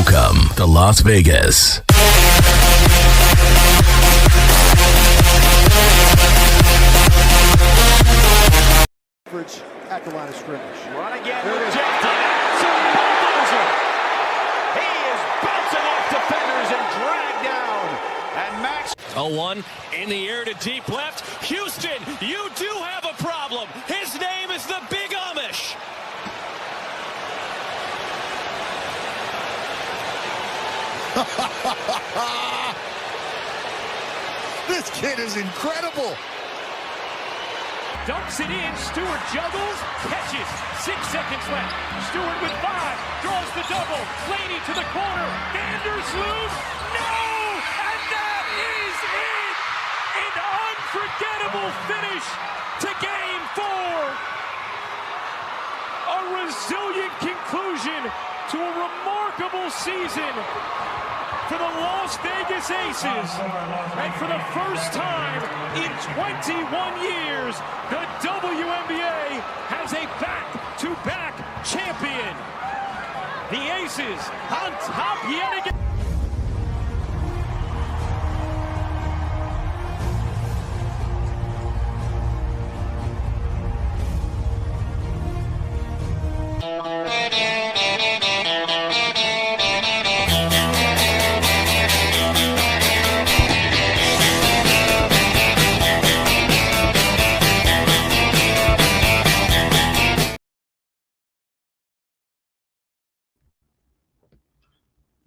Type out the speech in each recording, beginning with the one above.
Welcome to Las Vegas. At the line of scrimmage. Run again, rejected. Absolute bulldozer. He is bouncing off defenders and dragged down. And Max. 0-1 in the air to deep left. Houston, you do have a problem. His name is the Big Amish. This kid is incredible. Dumps it in. Stewart juggles, catches. 6 seconds left. Stewart with 5. Draws the double. Laney to the corner. Vandersloot. No! And that is it! An unforgettable finish to Game 4. A resilient conclusion to a remarkable season for the Las Vegas Aces. And for the first time in 21 years, the WNBA has a back-to-back champion. The Aces on top yet again.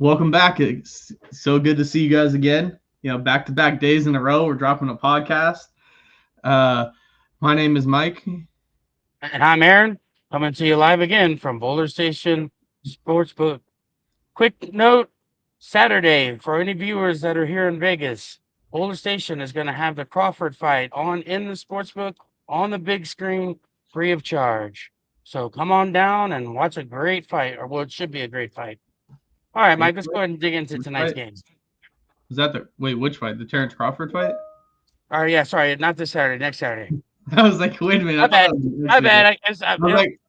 Welcome back. It's so good to see you guys again. You know, back-to-back days in a row, we're dropping a podcast. My name is Mike. And I'm Aaron, coming to you live again from Boulder Station Sportsbook. Quick note, Saturday, for any viewers that are here in Vegas, Boulder Station is going to have the Crawford fight on in the Sportsbook, on the big screen, free of charge. So come on down and watch a great fight, or well, it should be a great fight. All right, Mike, let's go ahead and dig into tonight's games. Is that which fight? The Terrence Crawford fight? All right, yeah, sorry, not this Saturday, next Saturday. I was like, wait a minute. My bad. I was like,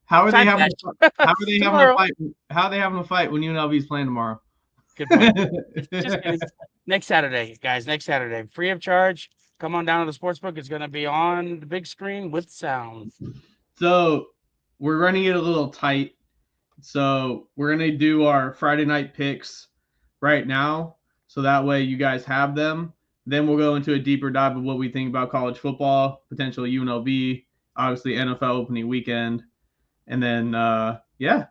how are they having a fight? How are they having a fight when UNLV's playing tomorrow? Good point. Just next Saturday, guys, next Saturday, free of charge. Come on down to the Sportsbook. It's going to be on the big screen with sound. So we're running it a little tight. So we're going to do our Friday night picks right now. So that way you guys have them. Then we'll go into a deeper dive of what we think about college football, potential UNLV, obviously NFL opening weekend. And then,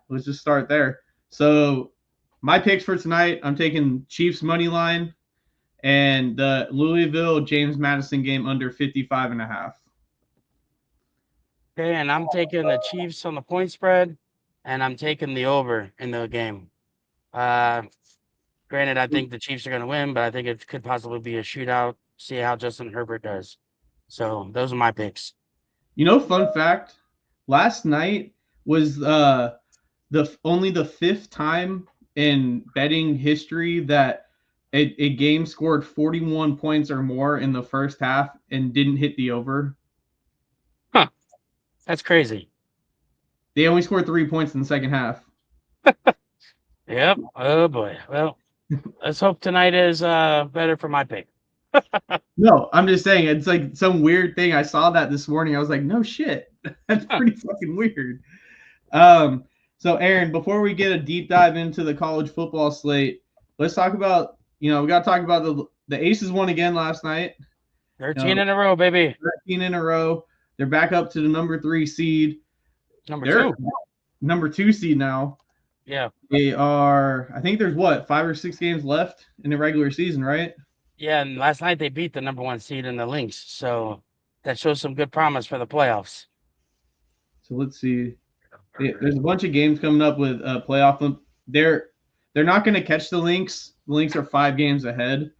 let's just start there. So my picks for tonight, I'm taking Chiefs money line and the Louisville James Madison game under 55.5. Okay, and I'm taking the Chiefs on the point spread. And I'm taking the over in the game. Granted, I think the Chiefs are going to win, but I think it could possibly be a shootout. See how Justin Herbert does. So those are my picks. You know, fun fact, last night was only the 5th time in betting history that a game scored 41 points or more in the first half and didn't hit the over. Huh. That's crazy. They only scored 3 points in the second half. Yep. Oh, boy. Well, let's hope tonight is better for my pick. No, I'm just saying. It's like some weird thing. I saw that this morning. I was like, no shit. That's pretty fucking weird. So, Aaron, before we get a deep dive into the college football slate, let's talk about, we got to talk about the Aces won again last night. 13 in a row, baby. 13 in a row. They're back up to the number 3 seed. Number 2 seed now. Yeah. They are, I think there's 5 or 6 games left in the regular season, right? Yeah, and last night they beat the number 1 seed in the Lynx. So that shows some good promise for the playoffs. So let's see. There's a bunch of games coming up with playoff. They're not going to catch the Lynx. The Lynx are 5 games ahead.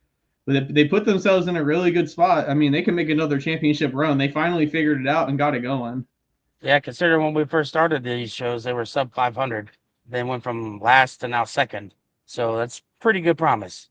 But they put themselves in a really good spot. I mean, they can make another championship run. They finally figured it out and got it going. Yeah, considering when we first started these shows, they were sub 500. They went from last to now second. So that's pretty good promise.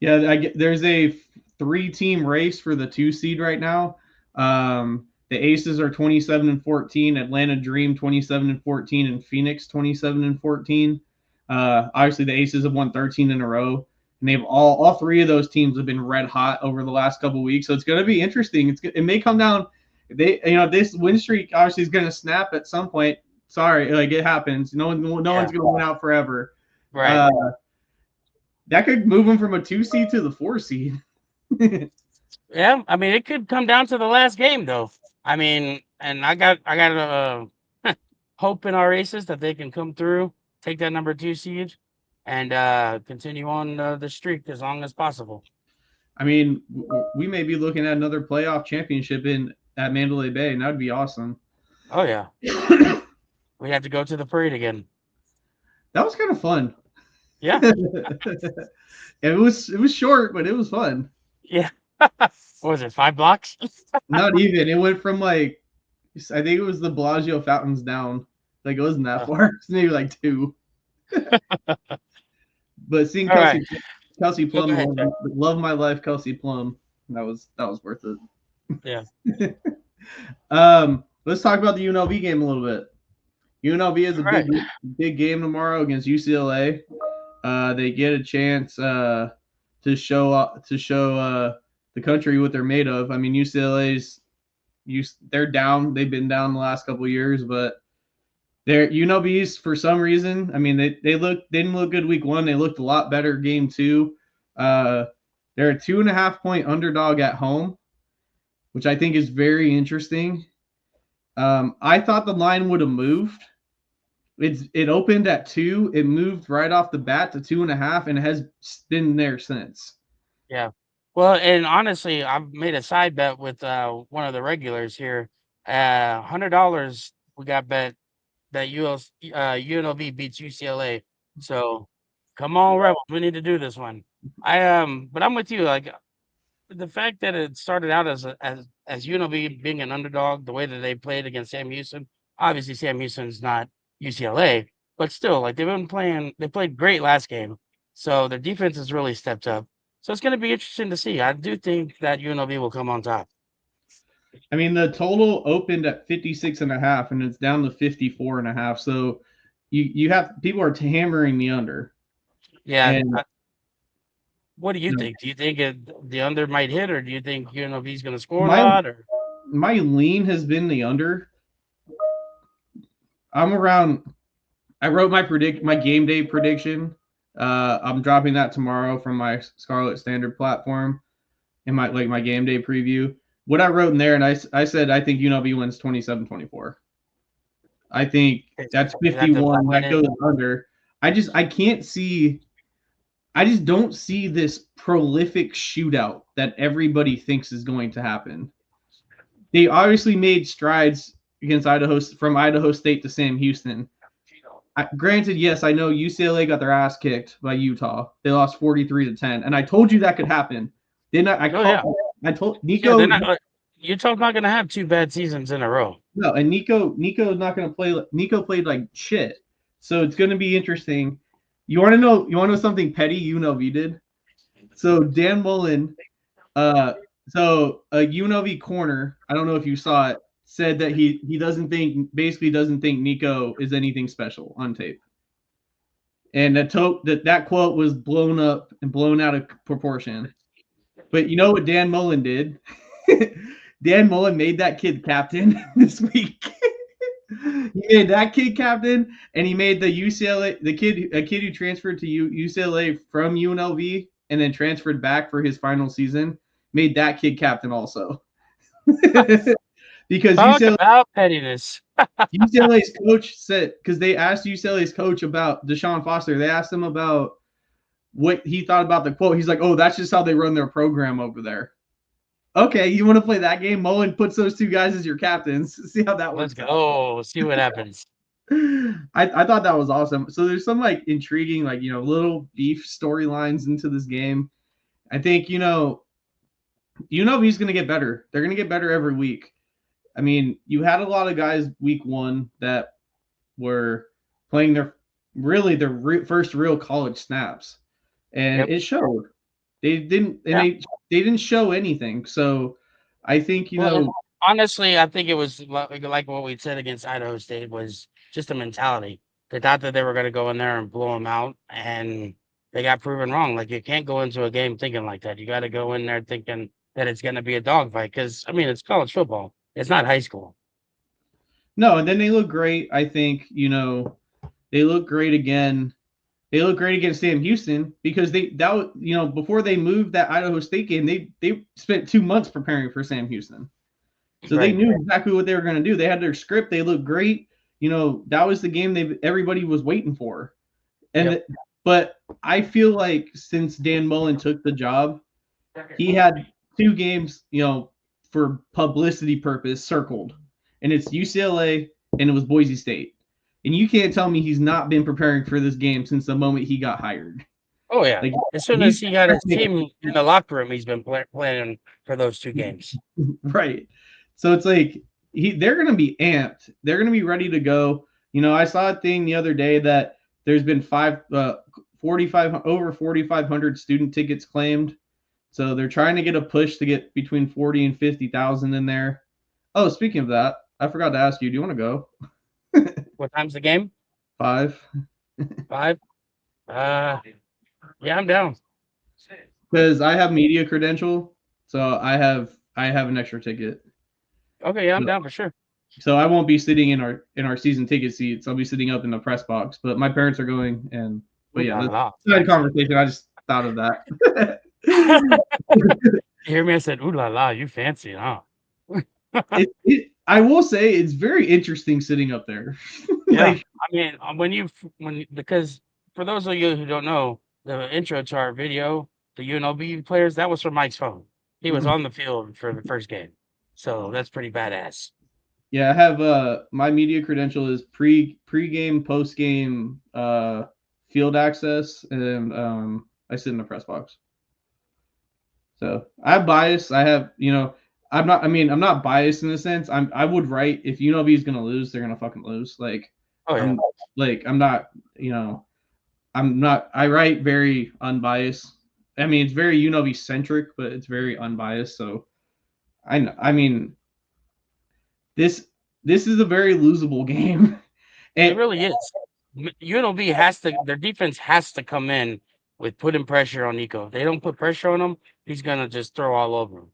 Yeah, there's a 3-team race for the 2 seed right now. The Aces are 27-14, Atlanta Dream 27-14, and Phoenix 27-14. Obviously, the Aces have won 13 in a row, and they've all three of those teams have been red hot over the last couple of weeks. So it's going to be interesting. It may come down. This win streak obviously is going to snap at some point. Sorry, like it happens. No one's going to win out forever. Right. That could move them from a 2 seed to the 4 seed. Yeah, I mean, it could come down to the last game, though. I mean, and I got hope in our Aces that they can come through, take that number 2 seed, and continue on the streak as long as possible. I mean, we may be looking at another playoff championship at Mandalay Bay, and that would be awesome. Oh yeah, we have to go to the parade again. That was kind of fun. Yeah, it was short, but it was fun. Yeah. What was it, 5 blocks? Not even. It went from like, I think it was the Bellagio fountains down. Like it wasn't that far. It's maybe like 2. But seeing Kelsey Plum, love my life, Kelsey Plum. That was worth it. Yeah. Let's talk about the UNLV game a little bit. UNLV is a big game tomorrow against UCLA. They get a chance to show the country what they're made of. I mean, they're down. They've been down the last couple of years, but they're UNLV's for some reason. I mean, they didn't look good week 1. They looked a lot better game 2. They're a 2.5-point underdog at home, which I think is very interesting. I thought the line would have moved. It opened at 2. It moved right off the bat to 2.5, and it has been there since. Yeah. Well, and honestly, I've made a side bet with one of the regulars here. $100 we got bet that UNLV beats UCLA. So come on, Rebels, we need to do this one. But I'm with you. Like the fact that it started out as UNLV being an underdog, the way that they played against Sam Houston. Obviously, Sam Houston's not UCLA, but still, like they played great last game. So their defense has really stepped up. So it's going to be interesting to see. I do think that UNLV will come on top. I mean, the total opened at 56.5, and it's down to 54.5. So you have people are hammering the under. Yeah. And, what do you think? Do you think the under might hit, or do you think UNLV is going to score a lot? Or my lean has been the under. I wrote my game day prediction. I'm dropping that tomorrow from my Scarlet Standard platform in my game day preview. What I wrote in there, and I said I think UNLV wins 27-24. I think that's 51. That goes under. I just don't see this prolific shootout that everybody thinks is going to happen. They obviously made strides against from Idaho State to Sam Houston. Granted, yes, I know UCLA got their ass kicked by Utah. They lost 43-10, and I told you that could happen. Didn't I? I told Nico. Utah's not going to have 2 bad seasons in a row. No, and Nico's not going to play. Nico played like shit, so it's going to be interesting. You want to know something petty UNLV did? So Dan Mullen, so a UNLV corner, I don't know if you saw it, said that he doesn't think Nico is anything special on tape. And that quote was blown up and blown out of proportion. But you know what Dan Mullen did? Dan Mullen made that kid captain this week. He made that kid captain, and he made a kid who transferred to UCLA from UNLV and then transferred back for his final season, made that kid captain also. Because about pettiness. UCLA's coach said, because they asked UCLA's coach about Deshaun Foster, they asked him about what he thought about the quote. He's like, "Oh, that's just how they run their program over there." Okay, you want to play that game? Mullen puts those 2 guys as your captains. See how that works. Let's go. See what happens. I thought that was awesome. So there's some intriguing little beef storylines into this game. I think UNLV is going to get better. They're going to get better every week. I mean, you had a lot of guys week 1 that were playing their first real college snaps, and it showed. They didn't show anything. So I think honestly, I think it was like what we said against Idaho State was just a mentality. They thought that they were going to go in there and blow them out, and they got proven wrong. Like, you can't go into a game thinking like that. You got to go in there thinking that it's going to be a dogfight because, I mean, it's college football. It's not high school. No, and then they look great. I think, they look great again. They look great against Sam Houston because before they moved that Idaho State game, they spent 2 months preparing for Sam Houston. So they knew exactly what they were going to do. They had their script. They looked great. That was the game everybody was waiting for. But I feel like since Dan Mullen took the job, he had 2 games, for publicity purpose circled. And it's UCLA and it was Boise State. And you can't tell me he's not been preparing for this game since the moment he got hired. Oh, yeah. Like, as soon as he got his team in the locker room, he's been planning for those 2 games. Right. So it's like they're going to be amped. They're going to be ready to go. I saw a thing the other day that there's been over 4,500 student tickets claimed. So they're trying to get a push to get between 40 and 50,000 in there. Oh, speaking of that, I forgot to ask you, do you want to go? What time's the game? 5. 5? Yeah, I'm down. Because I have media credential, so I have an extra ticket. Okay, yeah, I'm down for sure. So I won't be sitting in our season ticket seats. I'll be sitting up in the press box. But my parents are going, but yeah, that's a conversation. I just thought of that. You hear me? I said, "Ooh la la, you fancy, huh?" I will say it's very interesting sitting up there. Yeah, I mean, because for those of you who don't know, the intro to our video, the UNLV players, that was from Mike's phone. He was on the field for the first game, so that's pretty badass. Yeah, I have my media credential is pre-game, post-game field access, and I sit in the press box. So I have bias. I have, I'm not biased in the sense. I would write if UNLV is gonna lose, they're gonna fucking lose. Like, I write very unbiased. I mean, it's very UNLV centric, but it's very unbiased. So this is a very losable game. And it really is. UNLV their defense has to come in with putting pressure on Nico. If they don't put pressure on him, he's gonna just throw all over him.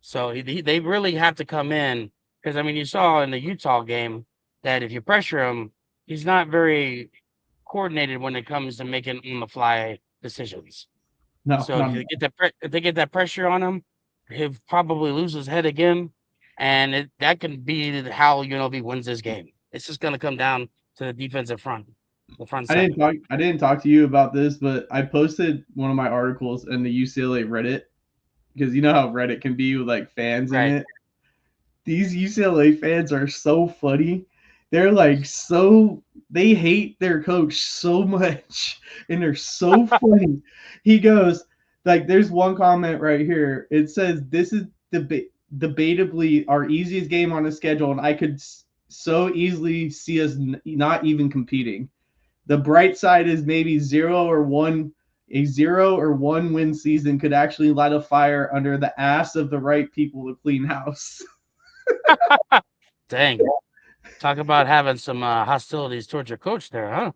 So they really have to come in because you saw in the Utah game that if you pressure him, he's not very coordinated when it comes to making on the fly decisions. No. So if they get that pressure on him, he'll probably lose his head again, and that can be how UNLV wins this game. It's just gonna come down to the defensive front. I didn't talk to you about this, but I posted one of my articles in the UCLA Reddit because you know how Reddit can be with like fans in it. These UCLA fans are so funny. They're like they hate their coach so much, and they're so funny. He goes like, there's one comment right here. It says, "This is debatably our easiest game on the schedule, and I could so easily see us not even competing. The bright side is maybe 0 or 1 win season could actually light a fire under the ass of the right people to clean house." Dang. Talk about having some hostilities towards your coach there, huh?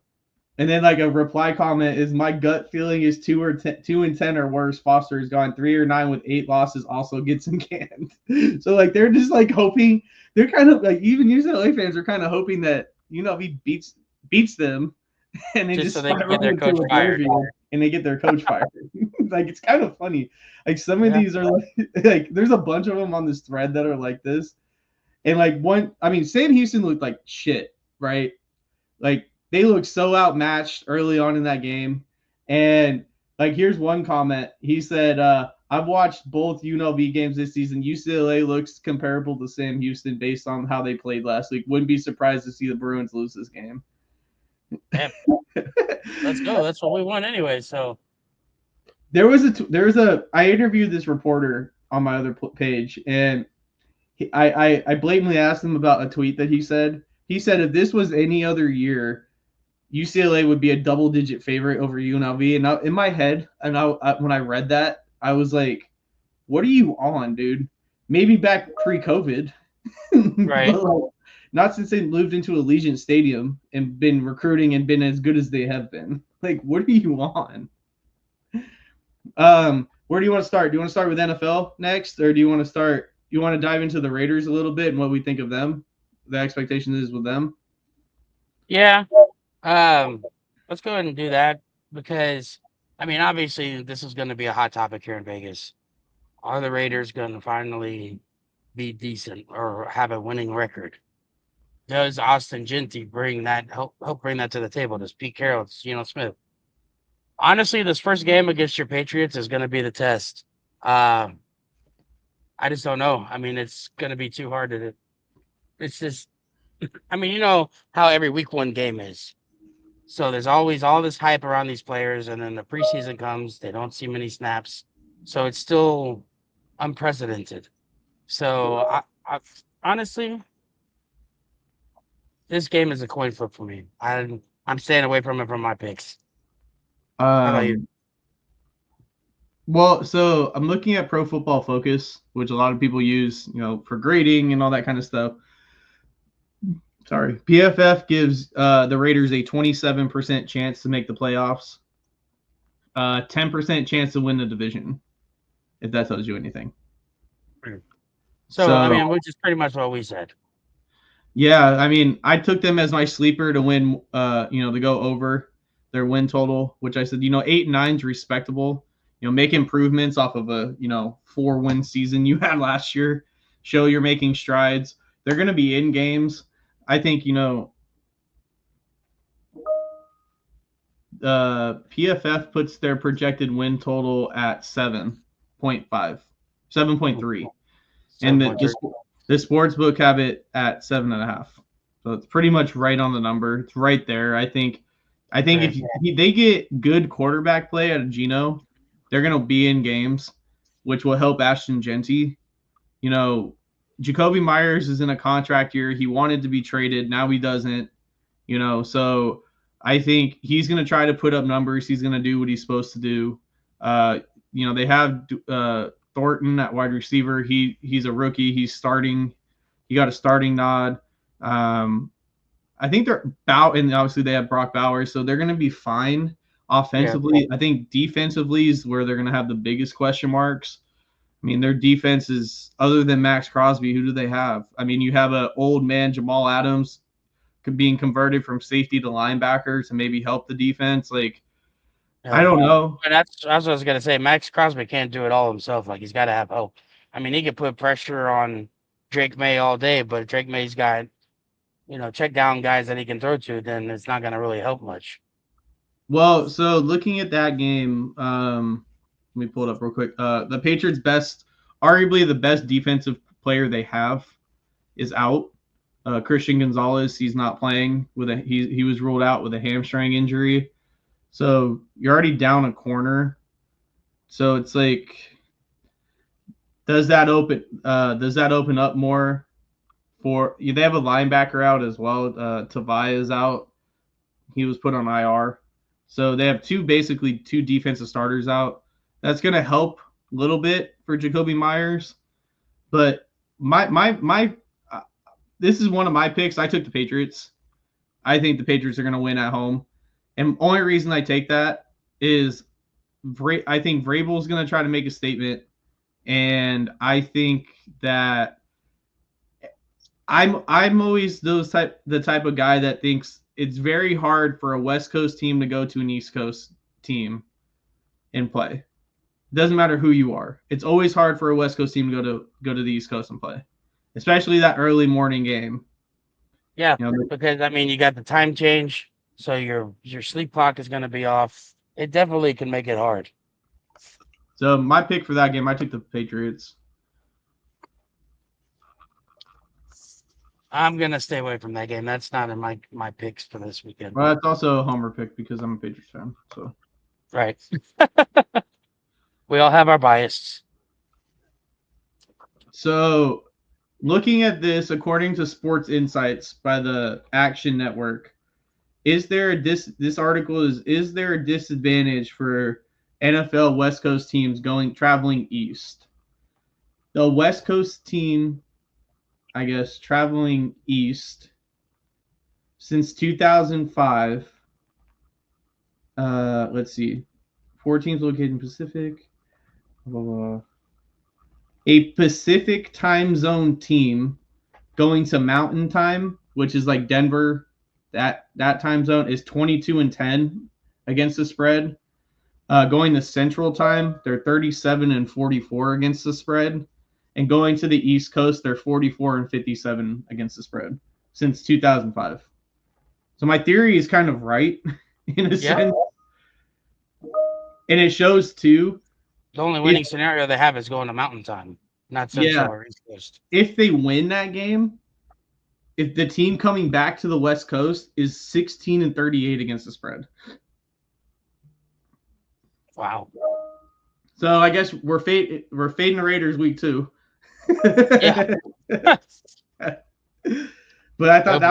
And then like a reply comment is, "My gut feeling is 2-10 or worse. Foster has gone 3-9 with 8 losses, also gets him canned." So like they're just like hoping, they're kind of like, even UCLA fans are kind of hoping that UNLV beats them, and they just so they can get their coach fired. And they get their coach fired. Like, it's kind of funny. Like some of these are like there's a bunch of them on this thread that are like this. And like Sam Houston looked like shit, right? Like they looked so outmatched early on in that game. And like here's one comment. He said, "I've watched both UNLV games this season. UCLA looks comparable to Sam Houston based on how they played last week. Wouldn't be surprised to see the Bruins lose this game." Let's go. That's what we want anyway. So I interviewed this reporter on my other page, and I blatantly asked him about a tweet that he said. He said if this was any other year, UCLA would be a double-digit favorite over UNLV. And in my head, when I read that, I was like, "What are you on, dude? Maybe back pre-COVID, right?" But not since they moved into Allegiant Stadium and been recruiting and been as good as they have been. Like, what are you on? Where do you want to start? Do you want to start with NFL next, or do you want to start? You want to dive into the Raiders a little bit and what we think of them, the expectations is with them? Yeah. Let's go ahead and do that because, I mean, obviously this is going to be a hot topic here in Vegas. Are the Raiders going to finally be decent or have a winning record? Does Austin Genty help bring that to the table? Does Pete Carroll, Geno Smith? Honestly, this first game against your Patriots is going to be the test. I just don't know. I mean, it's going to be too hard to. It's just, I mean, you know how every week one game is. So there's always all this hype around these players, and then the preseason comes, they don't see many snaps. So it's still unprecedented. So I honestly, this game is a coin flip for me. I'm staying away from it from my picks. How about you? Well, so I'm looking at Pro Football Focus, which a lot of people use, for grading and all that kind of stuff. Sorry. PFF gives the Raiders a 27% chance to make the playoffs, 10% chance to win the division, if that tells you anything. So I mean, which is pretty much what we said. Yeah, I mean, I took them as my sleeper to win, to go over their win total, which I said, 8-9 is respectable. Make improvements off of a, 4-win season you had last year. Show you're making strides. They're going to be in games. I think, PFF puts their projected win total at 7.3. And the sports book have it at 7.5. So it's pretty much right on the number. It's right there. I think if they get good quarterback play out of Geno, they're going to be in games, which will help Ashton Genty. Jacoby Myers is in a contract year. He wanted to be traded. Now he doesn't, so I think he's going to try to put up numbers. He's going to do what he's supposed to do. They have Thornton at wide receiver. He's a rookie. He's starting. He got a starting nod. I think they're about, and obviously they have Brock Bowers, so they're going to be fine offensively. Yeah. I think defensively is where they're going to have the biggest question marks. I mean, their defense is, other than Max Crosby, who do they have? I mean, you have an old man, Jamal Adams, being converted from safety to linebacker to maybe help the defense. Like, I don't know. And that's what I was going to say. Max Crosby can't do it all himself. Like, he's got to have help. I mean, he could put pressure on Drake May all day, but if Drake May's got, check down guys that he can throw to, then it's not going to really help much. Well, so looking at that game, let me pull it up real quick. The Patriots' arguably the best defensive player they have is out. Christian Gonzalez, he's not playing he was ruled out with a hamstring injury. So you're already down a corner. So it's like, does that open up more for they have a linebacker out as well. Tavai is out. He was put on IR. So they have two defensive starters out. That's going to help a little bit for Jacoby Myers. But this is one of my picks. I took the Patriots. I think the Patriots are going to win at home. And only reason I take that is I think Vrabel's going to try to make a statement. And I think that I'm always the type of guy that thinks it's very hard for a West Coast team to go to an East Coast team and play. It doesn't matter who you are. It's always hard for a West Coast team to go to the East Coast and play, especially that early morning game. Yeah, because I mean, you got the time change, so your sleep clock is going to be off. It definitely can make it hard. So my pick for that game, I took the Patriots. I'm going to stay away from that game. That's not in my picks for this weekend. Well, it's also a homer pick because I'm a Patriots fan. So right. We all have our bias. So looking at this, according to Sports Insights by the Action Network, is there this article is there a disadvantage for NFL West Coast teams traveling east? The West Coast team, I guess, traveling east since 2005. Let's see. 4 teams located in Pacific. Blah, blah, blah. A Pacific time zone team going to Mountain Time, which is like Denver, that time zone is 22-10 against the spread. Going to Central Time, they're 37-44 against the spread, and going to the East Coast, they're 44-57 against the spread since 2005. So my theory is kind of right in a sense, and it shows too. The only winning scenario they have is going to Mountain Time, not Central or East Coast. If they win that game, if the team coming back to the West Coast is 16-38 against the spread. Wow. So I guess we're fading the Raiders week 2. Yeah. But I thought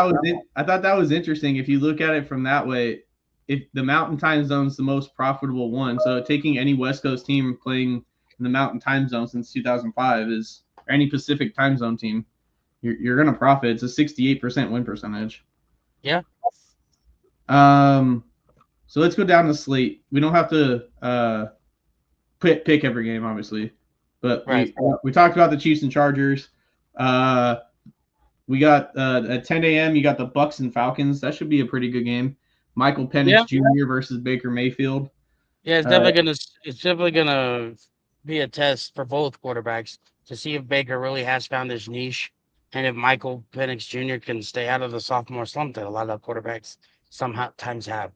that was interesting. If you look at it from that way, if the Mountain Time Zone is the most profitable one, so taking any West Coast team playing in the Mountain Time Zone since 2005 is, or any Pacific Time Zone team, you're gonna profit. It's a 68% win percentage. Yeah. So let's go down the slate. We don't have to pick every game, obviously, but we talked about the Chiefs and Chargers. We got at 10 a.m. You got the Bucks and Falcons. That should be a pretty good game. Michael Penix Jr. versus Baker Mayfield. Yeah, it's definitely gonna be a test for both quarterbacks to see if Baker really has found his niche, and if Michael Penix Jr. can stay out of the sophomore slump that a lot of quarterbacks sometimes have.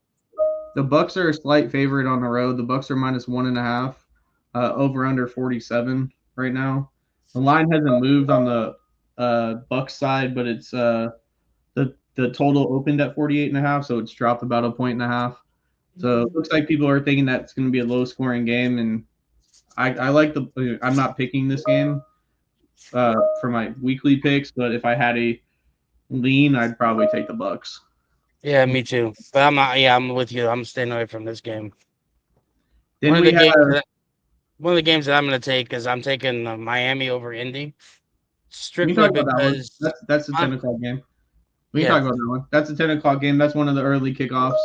The Bucks are a slight favorite on the road. The Bucks are -1.5, over under 47 right now. The line hasn't moved on the Bucks side, but it's the total opened at 48.5, so it's dropped about 1.5 points. So it looks like people are thinking that it's going to be a low scoring game, and I like I'm not picking this game for my weekly picks, but if I had a lean, I'd probably take the Bucks. Yeah, me too. But I'm not. Yeah, I'm with you. I'm staying away from this game. Then one of the games that I'm going to take is I'm taking Miami over Indy, strictly because that's a 10 o'clock game. We can talk about that one. That's a 10 o'clock game. That's one of the early kickoffs.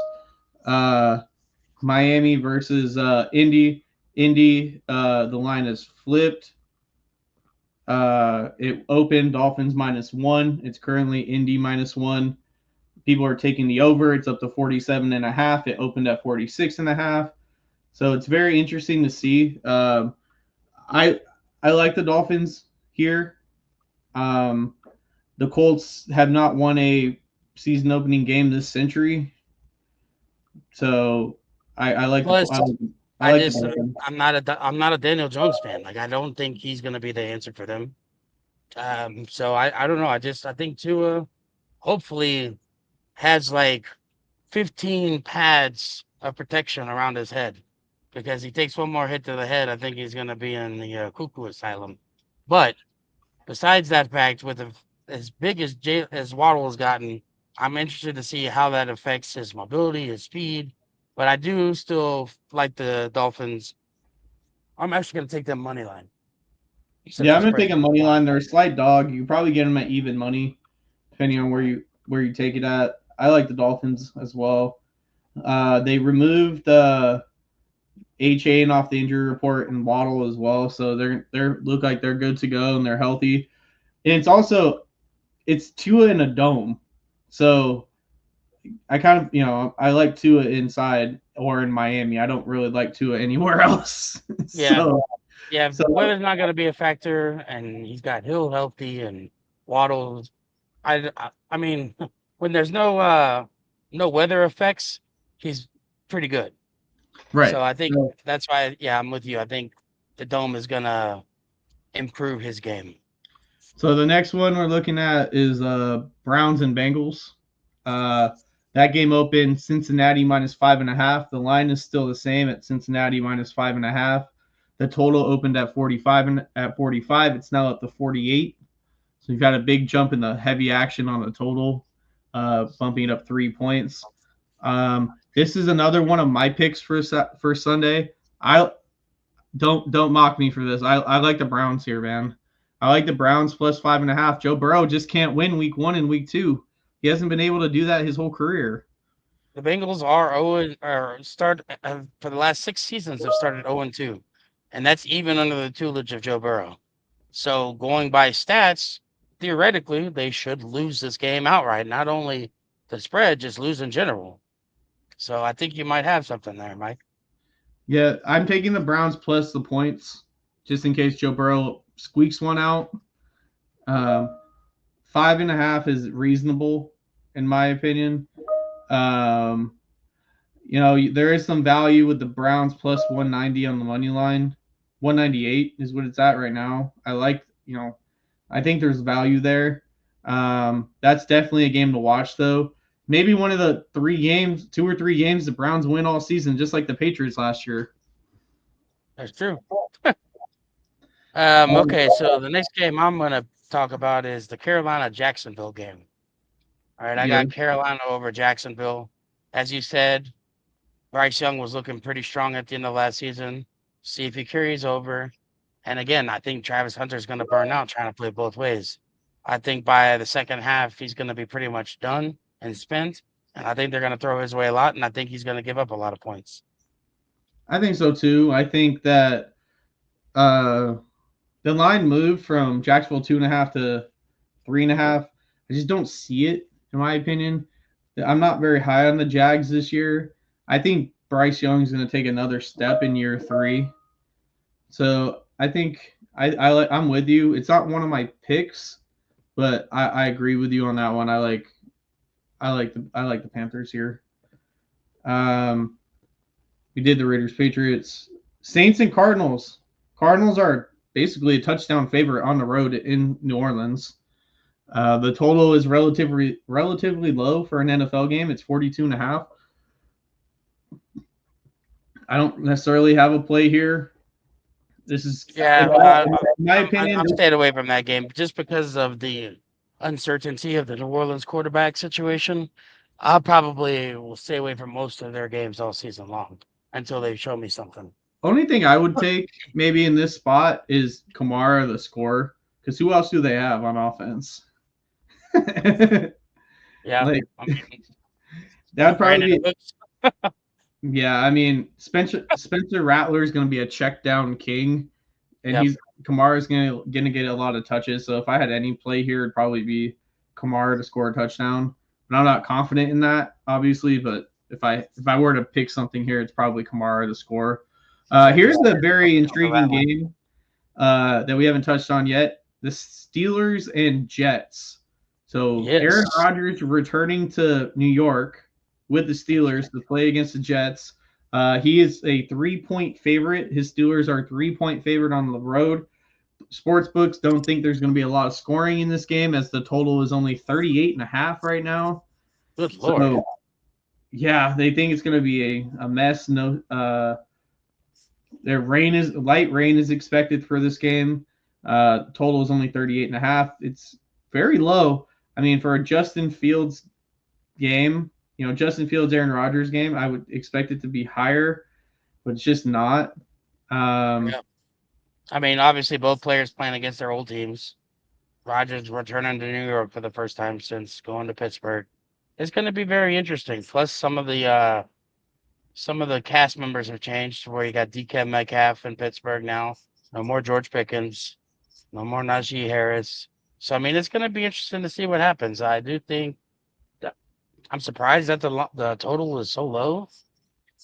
Miami versus Indy. Indy, the line is flipped. It opened Dolphins -1. It's currently Indy -1. People are taking the over. It's up to 47.5. It opened at 46.5. So it's very interesting to see. I like the Dolphins here. The Colts have not won a season opening game this century. So I like I'm not a Daniel Jones fan. Like, I don't think he's going to be the answer for them. So I don't know. I think Tua hopefully has like 15 pads of protection around his head, because he takes one more hit to the head, I think he's going to be in the cuckoo asylum. But besides that fact, with as big as Waddle has gotten, I'm interested to see how that affects his mobility, his speed. But I do still like the Dolphins. I'm actually going to take them money line. Yeah, I'm going to take a money line. They're a slight dog. You can probably get them at even money, depending on where you take it at. I like the Dolphins as well. They removed H.A. off the injury report and Waddle as well, so they look like they're good to go and they're healthy. And it's Tua in a dome, so I kind of I like Tua inside or in Miami. I don't really like Tua anywhere else. Yeah, so weather's not going to be a factor, and he's got Hill healthy and Waddle. I mean, when there's no weather effects, he's pretty good. Right. So I think that's why, I'm with you. I think the dome is going to improve his game. So the next one we're looking at is Browns and Bengals. That game opened Cincinnati -5.5. The line is still the same at Cincinnati -5.5. The total opened at 45. It's now up to 48. So you've got a big jump in the heavy action on the total, bumping it up 3 points. This is another one of my picks for Sunday. I don't mock me for this. I like the Browns here, man. I like the Browns plus 5.5. Joe Burrow just can't win week 1 and week 2. He hasn't been able to do that his whole career. The Bengals are 0 or start for the last 6 seasons have started 0-2, and that's even under the tutelage of Joe Burrow. So going by stats, theoretically they should lose this game outright. Not only the spread, just lose in general. So I think you might have something there, Mike. Yeah, I'm taking the Browns plus the points just in case Joe Burrow squeaks one out. 5.5 is reasonable in my opinion. You know, there is some value with the Browns plus 190 on the money line. 198 is what it's at right now. I like, you know, I think there's value there. That's definitely a game to watch, though. Maybe one of the 2 or 3 games the Browns win all season, just like the Patriots last year. That's true. Okay, so the next game I'm going to talk about is the Carolina-Jacksonville game. All right, I got Carolina over Jacksonville. As you said, Bryce Young was looking pretty strong at the end of last season. See if he carries over. And again, I think Travis Hunter's going to burn out trying to play both ways. I think by the second half, he's going to be pretty much done and spent. And I think they're going to throw his way a lot, and I think he's going to give up a lot of points. I think so, too. I think that the line moved from Jacksonville 2.5 to 3.5. I just don't see it, in my opinion. I'm not very high on the Jags this year. I think Bryce Young's going to take another step in year 3. So I think I'm with you. It's not one of my picks, but I agree with you on that one. I like the Panthers here. We did the Raiders, Patriots, Saints, and Cardinals. Cardinals are basically a touchdown favorite on the road in New Orleans. The total is relatively low for an NFL game. It's 42.5. I don't necessarily have a play here. This is in my opinion. I'm stayed away from that game just because of the uncertainty of the New Orleans quarterback situation. I probably will stay away from most of their games all season long until they show me something. Only thing I would take maybe in this spot is Kamara, the scorer, because who else do they have on offense? Yeah, that'd probably be. Yeah, I mean Spencer Rattler is going to be a check down king, and Kamara's going to get a lot of touches. So if I had any play here, it'd probably be Kamara to score a touchdown. But I'm not confident in that, obviously. But if I were to pick something here, it's probably Kamara to score. Here's the very intriguing game that we haven't touched on yet: the Steelers and Jets. So Aaron Rodgers returning to New York with the Steelers to play against the Jets. He is a 3-point favorite. His Steelers are a 3-point favorite on the road. Sportsbooks don't think there's going to be a lot of scoring in this game as the total is only 38.5 right now. Good Lord. So, yeah, they think it's going to be a mess. No, light rain is expected for this game. Total is only 38.5. It's very low. I mean, for a Justin Fields game, Justin Fields, Aaron Rodgers game, I would expect it to be higher, but it's just not. I mean, obviously, both players playing against their old teams. Rodgers returning to New York for the first time since going to Pittsburgh. It's going to be very interesting. Plus, some of the cast members have changed, where you got DK Metcalf in Pittsburgh now. No more George Pickens. No more Najee Harris. So, I mean, it's going to be interesting to see what happens. I do think I'm surprised that the total is so low.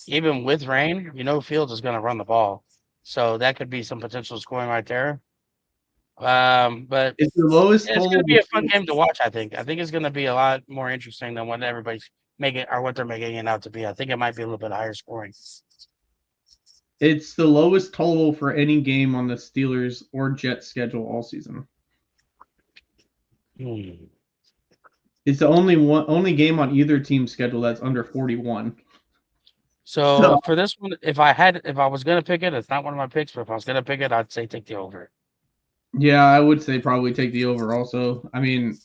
Even with rain, Fields is going to run the ball. So that could be some potential scoring right there. But it's the lowest it's total. Going to be a fun game to watch, I think. I think it's going to be a lot more interesting than what everybody's making or what they're making it out to be. I think it might be a little bit higher scoring. It's the lowest total for any game on the Steelers or Jets schedule all season. It's the only game on either team's schedule that's under 41. So for this one, if I was gonna pick it, it's not one of my picks, but if I was gonna pick it, I'd say take the over. Yeah, I would say probably take the over also. I mean,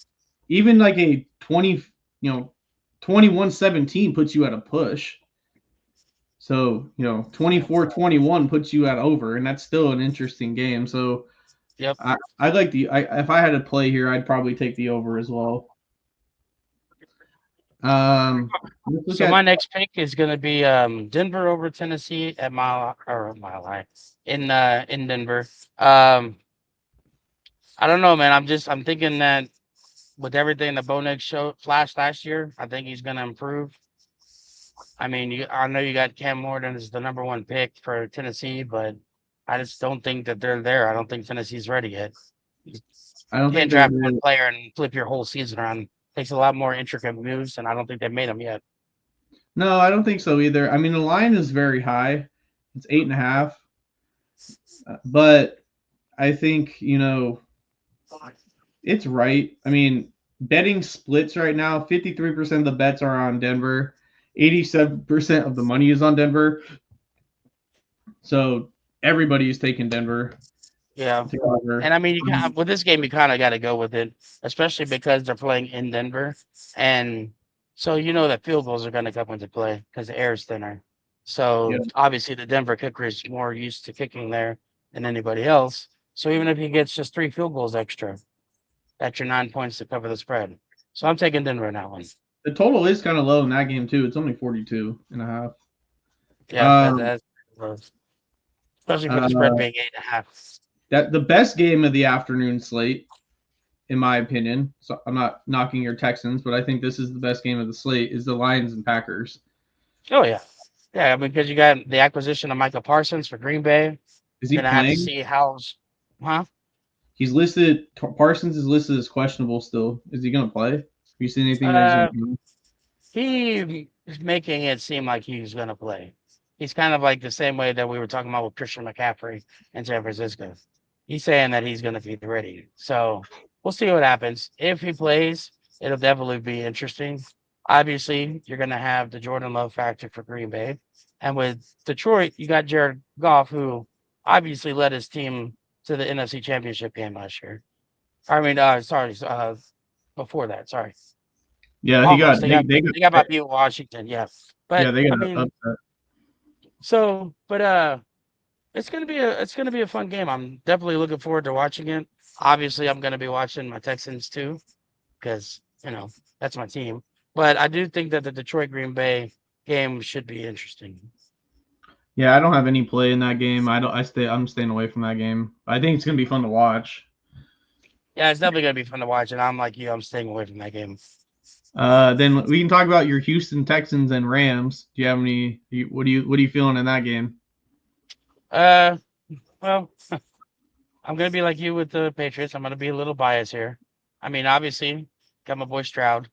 even like a 21-17 puts you at a push. So, 24-21 puts you at over, and that's still an interesting game. So Yep. I'd like if I had to play here, I'd probably take the over as well. Let's look So at my next pick is going to be Denver over Tennessee at Mile High in Denver. I don't know, man. I'm thinking that with everything that Bo Nix showed flashed last year, I think he's going to improve. I mean, I know you got Cam Morton as the number one pick for Tennessee, but I just don't think that they're there. I don't think Tennessee's ready yet. You I don't can't think they're draft one player and flip your whole season around. Takes a lot more intricate moves, and I don't think they've made them yet. No, I don't think so either. I mean, the line is very high. It's 8.5. But I think, it's right. I mean, betting splits right now, 53% of the bets are on Denver. 87% of the money is on Denver. So everybody is taking Denver. Yeah. to cover. And I mean, with this game, you kind of got to go with it, especially because they're playing in Denver. And so you know that field goals are going to come into play because the air is thinner. So Yeah. obviously, the Denver kicker is more used to kicking there than anybody else. So even if he gets just 3 field goals extra, that's your 9 points to cover the spread. So I'm taking Denver in that one. The total is kind of low in that game, too. It's only 42.5. Yeah, that's close. Especially for the spread being 8.5. That the best game of the afternoon slate, in my opinion. So I'm not knocking your Texans, but I think this is the best game of the slate. Is the Lions and Packers? Oh yeah, yeah. Because you got the acquisition of Micah Parsons for Green Bay. Is he Gonna have to playing? see how's, huh? He's listed. Parsons is listed as questionable still. Is he going to play? Have you seen anything? He is making it seem like he's gonna play. He's kind of like the same way that we were talking about with Christian McCaffrey in San Francisco. He's saying that he's gonna be ready. So we'll see what happens. If he plays, it'll definitely be interesting. Obviously, you're gonna have the Jordan Love factor for Green Bay, and with Detroit, you got Jared Goff, who obviously led his team to the NFC Championship game last year. I mean, before that, sorry. Yeah, Almost. they They got got by beat Washington, yeah. But yeah, they got I mean, upset. so but it's gonna be a fun game. I'm definitely looking forward to watching it. Obviously, I'm gonna be watching my Texans too, because that's my team. But I do think that the Detroit Green Bay game should be interesting. Yeah, I don't have any play in that game. I'm staying away from that game. I think it's gonna be fun to watch. Yeah, it's definitely gonna be fun to watch, and I'm like you, I'm staying away from that game. Then we can talk about your Houston Texans and Rams. Do you have any? What are you feeling in that game? Well, I'm gonna be like you with the Patriots. I'm gonna be a little biased here. I mean, obviously, got my boy Stroud,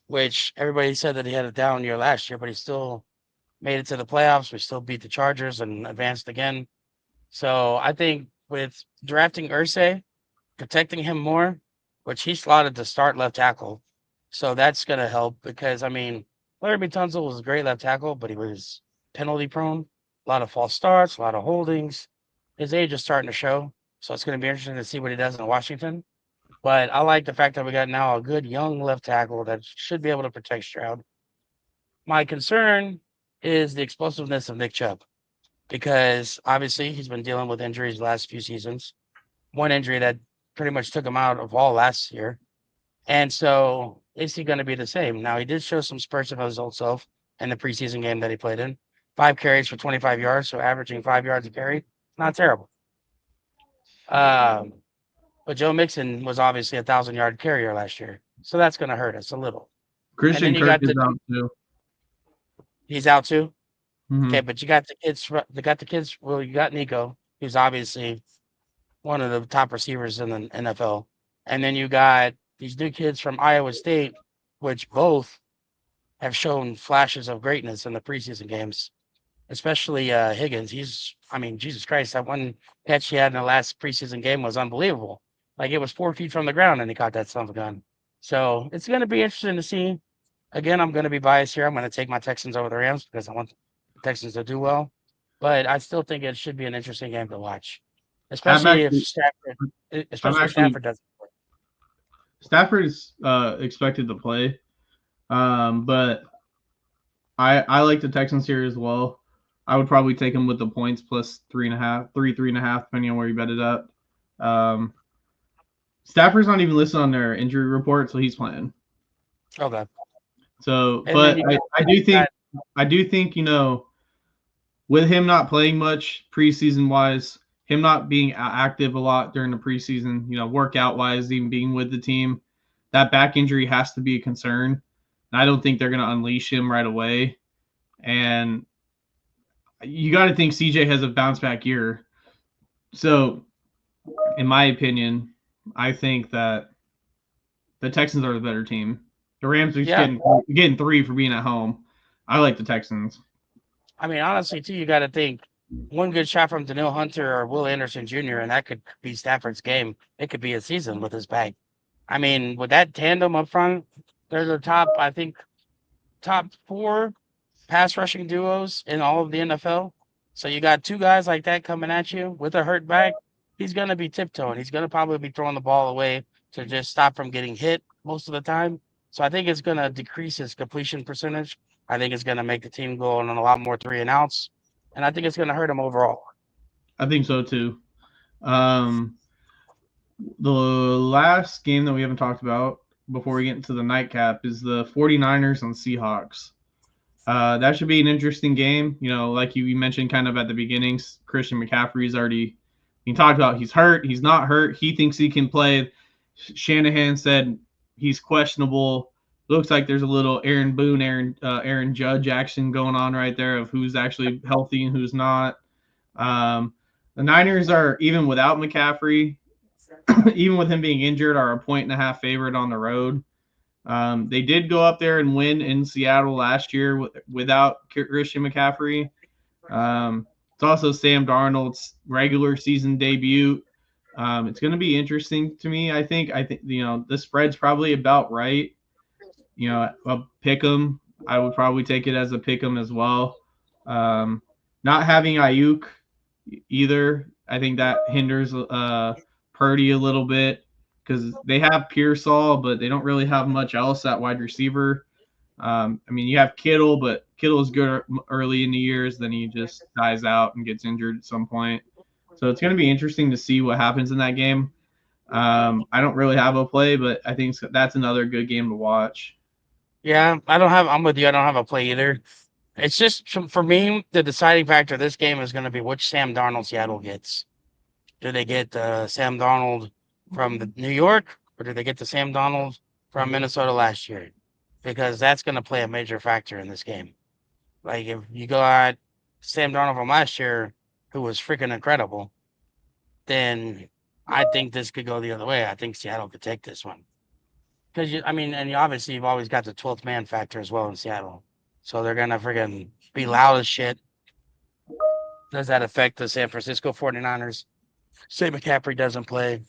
which everybody said that he had a down year last year, but he still made it to the playoffs. We still beat the Chargers and advanced again. So I think with drafting Irsay, protecting him more, which he slotted to start left tackle. So that's going to help because, I mean, Larry Tunsil was a great left tackle, but he was penalty prone, a lot of false starts, a lot of holdings. His age is starting to show. So it's going to be interesting to see what he does in Washington. But I like the fact that we got now a good young left tackle that should be able to protect Stroud. My concern is the explosiveness of Nick Chubb because obviously he's been dealing with injuries the last few seasons. One injury that pretty much took him out of all last year. And so is he going to be the same? Now, he did show some spurts of his old self in the preseason game that he played in. 5 carries for 25 yards, so averaging 5 yards a carry. Not terrible. But Joe Mixon was obviously a 1,000-yard carrier last year. So that's going to hurt us a little. Christian Kirk is out too. He's out too? Mm-hmm. Okay, but you got the kids. Well, you got Nico, who's obviously one of the top receivers in the NFL. And then you got these new kids from Iowa State, which both have shown flashes of greatness in the preseason games, especially Higgins. Jesus Christ, that one catch he had in the last preseason game was unbelievable. Like it was 4 feet from the ground and he caught that son of a gun. So it's going to be interesting to see. Again, I'm going to be biased here. I'm going to take my Texans over the Rams because I want the Texans to do well. But I still think it should be an interesting game to watch, especially if Stafford doesn't. Stafford is expected to play, but I like the Texans here as well. I would probably take them with the points plus 3.5, 3.5, depending on where you bet it at. Stafford's not even listed on their injury report, so he's playing. Okay. So, And but then I do think, you know, with him not playing much preseason wise, him not being active a lot during the preseason, you know, workout wise, even being with the team, that back injury has to be a concern. And I don't think they're going to unleash him right away. And you got to think CJ has a bounce back year. So, in my opinion, I think that the Texans are the better team. The Rams are just getting 3 for being at home. I like the Texans. I mean, honestly, too, you got to think one good shot from Danielle Hunter or Will Anderson Jr., and that could be Stafford's game. It could be a season with his back. I mean, with that tandem up front, they're the top 4 pass rushing duos in all of the NFL. So you got 2 guys like that coming at you with a hurt back. He's going to be tiptoeing. He's going to probably be throwing the ball away to just stop from getting hit most of the time. So I think it's going to decrease his completion percentage. I think it's going to make the team go on a lot more 3 and outs. And I think it's going to hurt him overall. I think so too. The last game that we haven't talked about before we get into the nightcap is the 49ers and Seahawks. That should be an interesting game. You know, like you mentioned kind of at the beginning, Christian McCaffrey's already – he talked about he's hurt, he's not hurt. He thinks he can play. Shanahan said he's questionable. Looks like there's a little Aaron Boone, Aaron Judge action going on right there of who's actually healthy and who's not. The Niners are, even without McCaffrey, even with him being injured, are a 1.5 favorite on the road. They did go up there and win in Seattle last year without Christian McCaffrey. It's also Sam Darnold's regular season debut. It's going to be interesting to me. I think you know, the spread's probably about right. You know, a pick 'em. I would probably take it as a pick 'em as well. Not having Ayuk either, I think that hinders Purdy a little bit because they have Pearsall, but they don't really have much else at wide receiver. I mean, you have Kittle, but Kittle is good early in the years. Then he just dies out and gets injured at some point. So it's going to be interesting to see what happens in that game. I don't really have a play, but I think that's another good game to watch. Yeah, I'm with you. I don't have a play either. It's just, for me, the deciding factor of this game is going to be which Sam Darnold Seattle gets. Do they get Sam Darnold from New York, or do they get the Sam Darnold from Minnesota last year? Because that's going to play a major factor in this game. Like, if you go at Sam Darnold from last year, who was freaking incredible, then I think this could go the other way. I think Seattle could take this one. Because, obviously you've always got the 12th man factor as well in Seattle. So they're going to freaking be loud as shit. Does that affect the San Francisco 49ers? Say McCaffrey doesn't play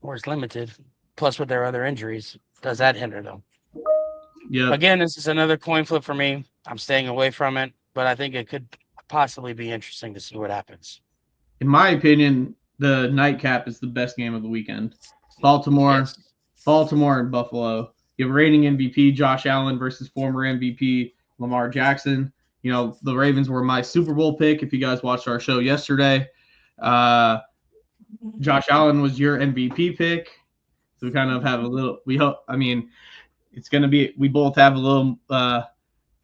or is limited, plus with their other injuries, does that hinder them? Yeah. Again, this is another coin flip for me. I'm staying away from it, but I think it could possibly be interesting to see what happens. In my opinion, the nightcap is the best game of the weekend. Baltimore and Buffalo. You have reigning MVP Josh Allen versus former MVP Lamar Jackson. You know, the Ravens were my Super Bowl pick. If you guys watched our show yesterday, Josh Allen was your MVP pick. So we kind of have a little, it's going to be, we both have a little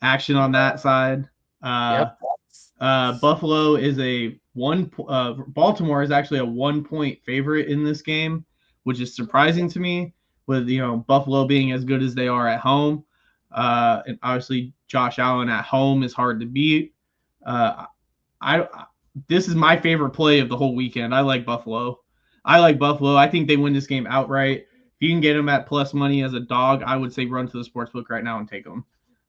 action on that side. Buffalo is Baltimore is actually a 1-point favorite in this game, which is surprising to me, with, you know, Buffalo being as good as they are at home. And obviously Josh Allen at home is hard to beat. This is my favorite play of the whole weekend. I like Buffalo. I think they win this game outright. If you can get them at plus money as a dog, I would say run to the sportsbook right now and take them.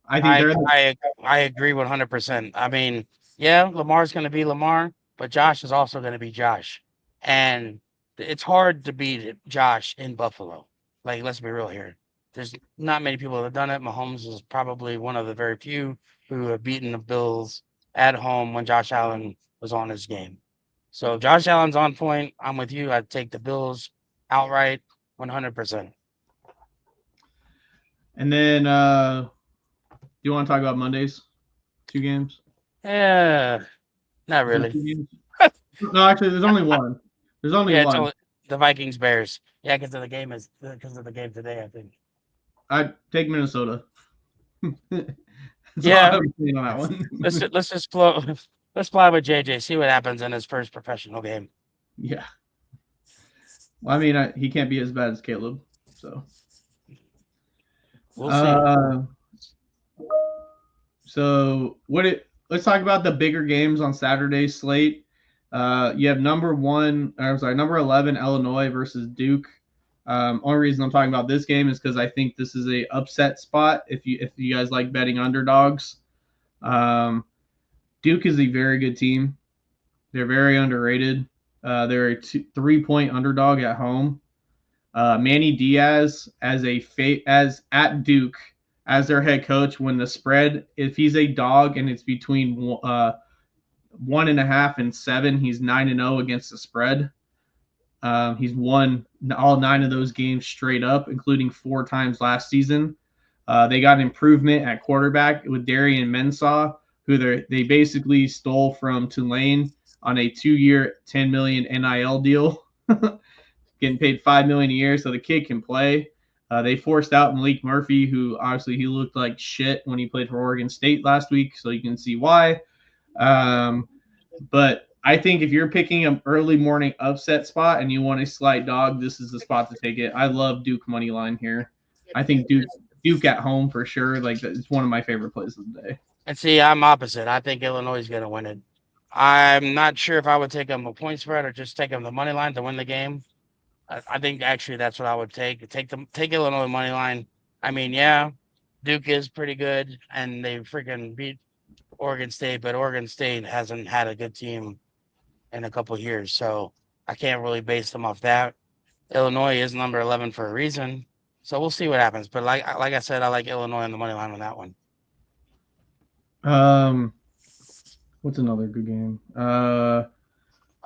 I agree 100%. I mean, yeah, Lamar's going to be Lamar, but Josh is also going to be Josh. And it's hard to beat Josh in Buffalo. Like, let's be real here. There's not many people that have done it. Mahomes is probably one of the very few who have beaten the Bills at home when Josh Allen was on his game. So if Josh Allen's on point, I'm with you. I'd take the Bills outright 100%. And then do you want to talk about Monday's 2 games? Yeah, not really. No, actually, there's only one. There's only one. the Vikings Bears. Yeah, because of the game today, I think. I'd take Minnesota. That's Yeah. all I'm saying on that one. Let's just let's fly with JJ. See what happens in his first professional game. Yeah. Well, I mean, he can't be as bad as Caleb. So We'll see. So let's talk about the bigger games on Saturday's slate. You have number 11 Illinois versus Duke. Only reason I'm talking about this game is because I think this is a upset spot. If you guys like betting underdogs, Duke is a very good team. They're very underrated. They're a 3-point underdog at home. Manny Diaz as at Duke as their head coach, when the spread, if he's a dog and it's between 1.5 and 7, he's 9-0 against the spread. He's won all 9 of those games straight up, including 4 times last season. They got an improvement at quarterback with Darian Mensah, who they basically stole from Tulane on a 2-year, $10 million NIL deal, getting paid $5 million a year, so the kid can play. They forced out Malik Murphy, who obviously he looked like shit when he played for Oregon State last week, so you can see why. But I think if you're picking an early morning upset spot and you want a slight dog, this is the spot to take it. I love Duke money line here. I think Duke at home for sure. Like, it's one of my favorite plays of the day. And see, I'm opposite. I think Illinois is going to win it. I'm not sure if I would take them a point spread or just take them the money line to win the game. I think actually that's what I would take. Take Illinois money line. I mean, yeah, Duke is pretty good, and they freaking beat Oregon State, but Oregon State hasn't had a good team in a couple of years, so I can't really base them off that. Illinois is number 11 for a reason, so we'll see what happens. But like I said, I like Illinois on the money line on that one. What's another good game? I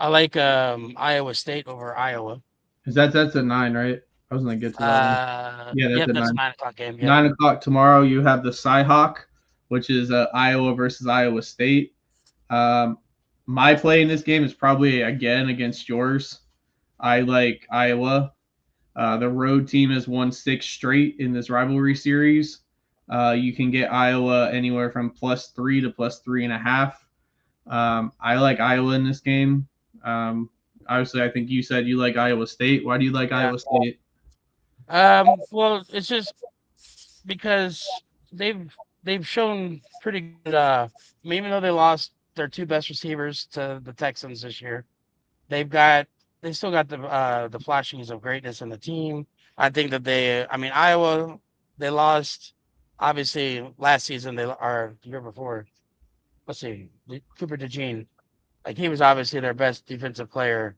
like Iowa State over Iowa. That's at 9, right? I was gonna get to that one. Yeah, that's a 9 o'clock game. Yep. 9 o'clock tomorrow. You have the Cyhawk, which is Iowa versus Iowa State. My play in this game is probably again against yours. I like Iowa. The road team has won 6 straight in this rivalry series. You can get Iowa anywhere from +3 to +3.5. I like Iowa in this game. Obviously, I think you said you like Iowa State. Why do you like Iowa State? Well, it's just because they've shown pretty good. Even though they lost their 2 best receivers to the Texans this year, they still got the flashings of greatness in the team. I think that Iowa, they lost obviously last season. The year before. Let's see, Cooper DeJean. Like, he was obviously their best defensive player,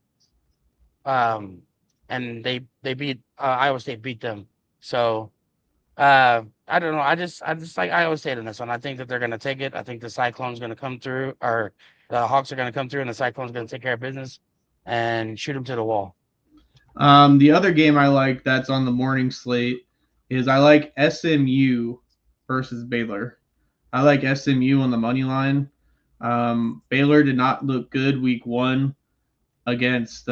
and they beat Iowa State beat them. So I don't know. I just like Iowa State in this one. I think that they're going to take it. I think the Cyclone's going to come through, or the Hawks are going to come through, and the Cyclone's going to take care of business and shoot them to the wall. The other game I like that's on the morning slate is I like SMU versus Baylor. I like SMU on the money line. Baylor did not look good week 1 against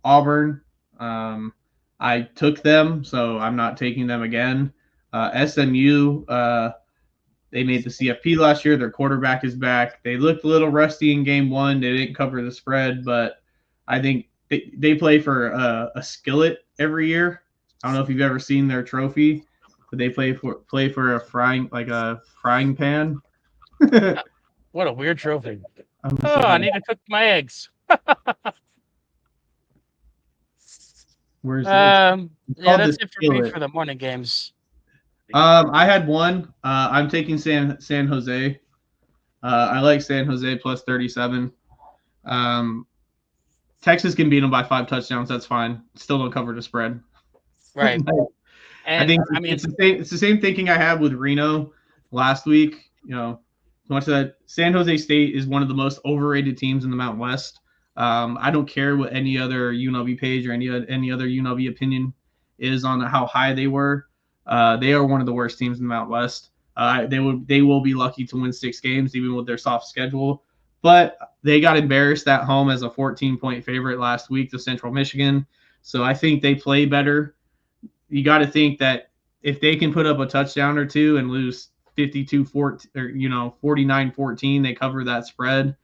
Auburn. I took them, so I'm not taking them again. SMU, they made the CFP last year. Their quarterback is back. They looked a little rusty in game 1. They didn't cover the spread, but I think they play for a skillet every year. I don't know if you've ever seen their trophy, but they play for a frying pan. What a weird trophy. I need to cook my eggs. Where's yeah, that's it for me for the morning games. I had one. I'm taking San Jose. I like San Jose +37. Texas can beat them by 5 touchdowns. That's fine. Still don't cover the spread. Right. I think it's the same thinking I had with Reno last week. You know, much that San Jose State is one of the most overrated teams in the Mountain West. I don't care what any other UNLV page or any other UNLV opinion is on how high they were. They are one of the worst teams in the Mountain West. They will be lucky to win 6 games even with their soft schedule. but they got embarrassed at home as a 14-point favorite last week to Central Michigan. So I think they play better. You got to think that if they can put up a touchdown or two and lose 52-14 or 49-14, they cover that spread.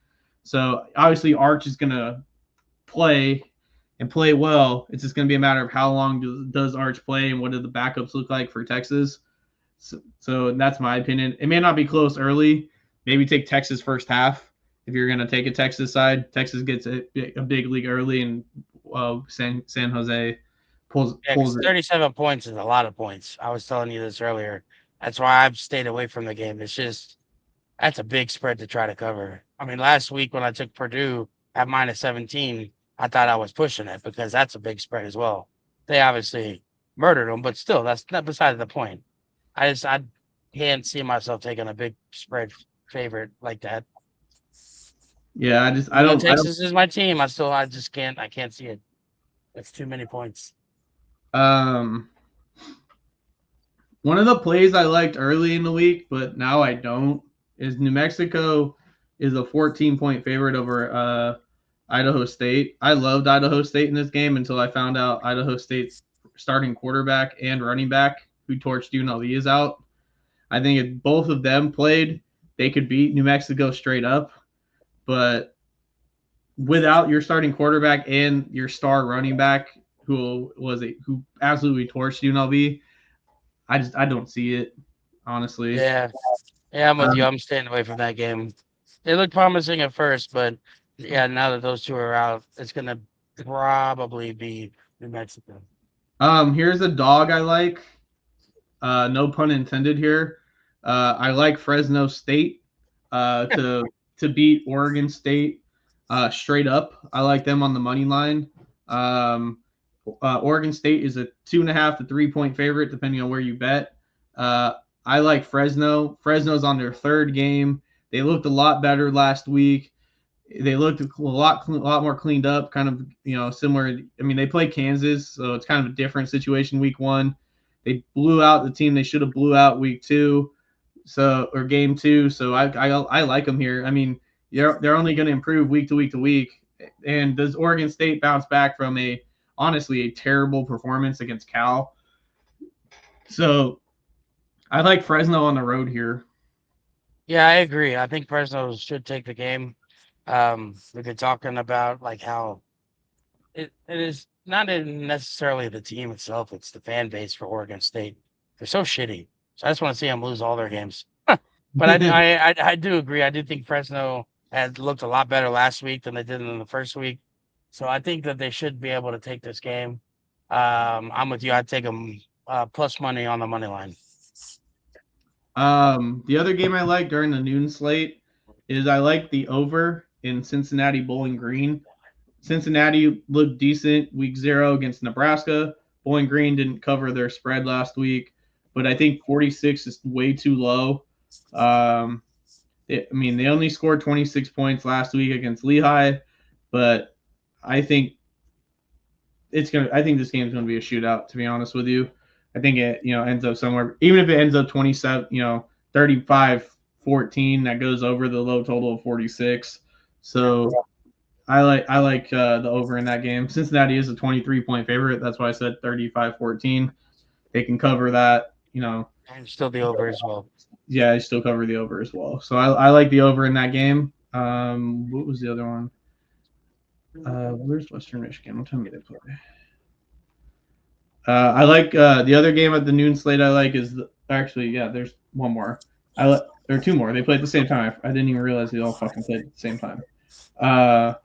So obviously Arch is going to play and play well. It's just going to be a matter of how long does Arch play and what do the backups look like for Texas. So that's my opinion. It may not be close early. Maybe take Texas first half if you're going to take a Texas side. Texas gets a big lead early, and San Jose pulls it. 37 points is a lot of points. I was telling you this earlier. That's why I've stayed away from the game. It's just that's a big spread to try to cover. I mean, last week when I took Purdue at -17, I thought I was pushing it because that's a big spread as well. They obviously murdered them, but still, that's not beside the point. I can't see myself taking a big spread favorite like that. Yeah, I don't. Texas is my team. I just can't. I can't see it. It's too many points. One of the plays I liked early in the week, but now I don't, is New Mexico is a 14-point favorite over Idaho State. I loved Idaho State in this game until I found out Idaho State's starting quarterback and running back who torched UNLV is out. I think if both of them played, they could beat New Mexico straight up. But without your starting quarterback and your star running back, who absolutely torched UNLV, I don't see it, honestly. Yeah, I'm with you. I'm staying away from that game. It looked promising at first, but yeah, now that those two are out, it's gonna probably be New Mexico. Here's a dog I like. No pun intended here. I like Fresno State to beat Oregon State straight up. I like them on the money line. Oregon State is a 2.5 to 3-point favorite, depending on where you bet. I like Fresno. Fresno's on their third game. They looked a lot better last week. They looked a lot more cleaned up, kind of, similar. I mean, they played Kansas, so it's kind of a different situation week 1. They blew out the team they should have blew out week 2, or game 2. So I like them here. I mean, they're only going to improve week to week to week. And does Oregon State bounce back from honestly a terrible performance against Cal? So I like Fresno on the road here. Yeah, I agree. I think Fresno should take the game. We've been talking about like how it is not necessarily the team itself; it's the fan base for Oregon State. They're so shitty. So I just want to see them lose all their games. But I do agree. I do think Fresno had looked a lot better last week than they did in the first week. So I think that they should be able to take this game. I'm with you. I'd take them plus money on the money line. The other game I like during the noon slate is I like the over in Cincinnati Bowling Green. Cincinnati looked decent week 0 against Nebraska. Bowling Green didn't cover their spread last week, but I think 46 is way too low. They only scored 26 points last week against Lehigh, but I think this game is going to be a shootout, to be honest with you. I think it, ends up somewhere, even if it ends up 27, 35-14, that goes over the low total of 46. So I like the over in that game. Cincinnati is a 23-point favorite. That's why I said 35-14. They can cover that, And still the over as well. Yeah, I still cover the over as well. So I like the over in that game. What was the other one? Where's Western Michigan? What time do they play? I like the other game at the noon slate. I like is there's one more. There are two more. They play at the same time. I didn't even realize they all fucking played at the same time. I